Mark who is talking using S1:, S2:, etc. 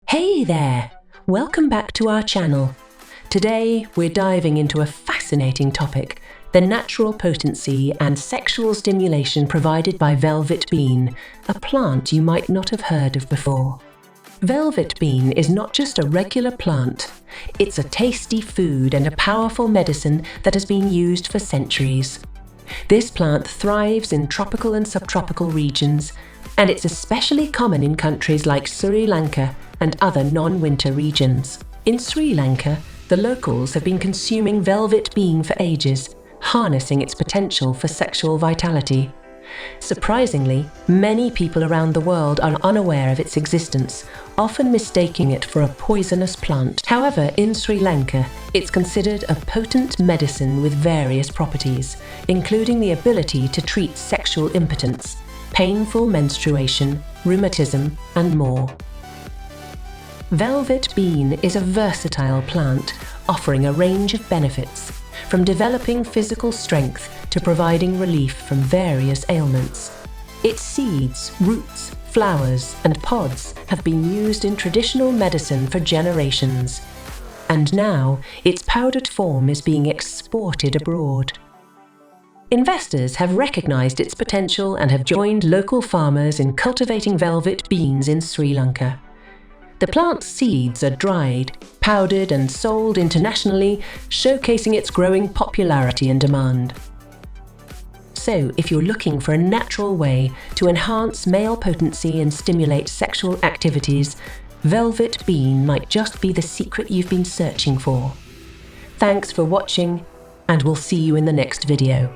S1: Hey there! Welcome back to our channel. Today we're diving into a fascinating topic, the natural potency and sexual stimulation provided by velvet bean, a plant you might not have heard of before. Velvet bean is not just a regular plant, it's a tasty food and a powerful medicine that has been used for centuries. This plant thrives in tropical and subtropical regions, and it's especially common in countries like Sri Lanka and other non-winter regions. In Sri Lanka, the locals have been consuming velvet bean for ages, harnessing its potential for sexual vitality. Surprisingly, many people around the world are unaware of its existence, often mistaking it for a poisonous plant. However, in Sri Lanka, it's considered a potent medicine with various properties, including the ability to treat sexual impotence, painful menstruation, rheumatism, and more. Velvet bean is a versatile plant, offering a range of benefits, from developing physical strength to providing relief from various ailments. Its seeds, roots, flowers, and pods have been used in traditional medicine for generations, and now its powdered form is being exported abroad. Investors have recognized its potential and have joined local farmers in cultivating velvet beans in Sri Lanka. The plant's seeds are dried, powdered, and sold internationally, showcasing its growing popularity and demand. So, if you're looking for a natural way to enhance male potency and stimulate sexual activities, velvet bean might just be the secret you've been searching for. Thanks for watching, and we'll see you in the next video.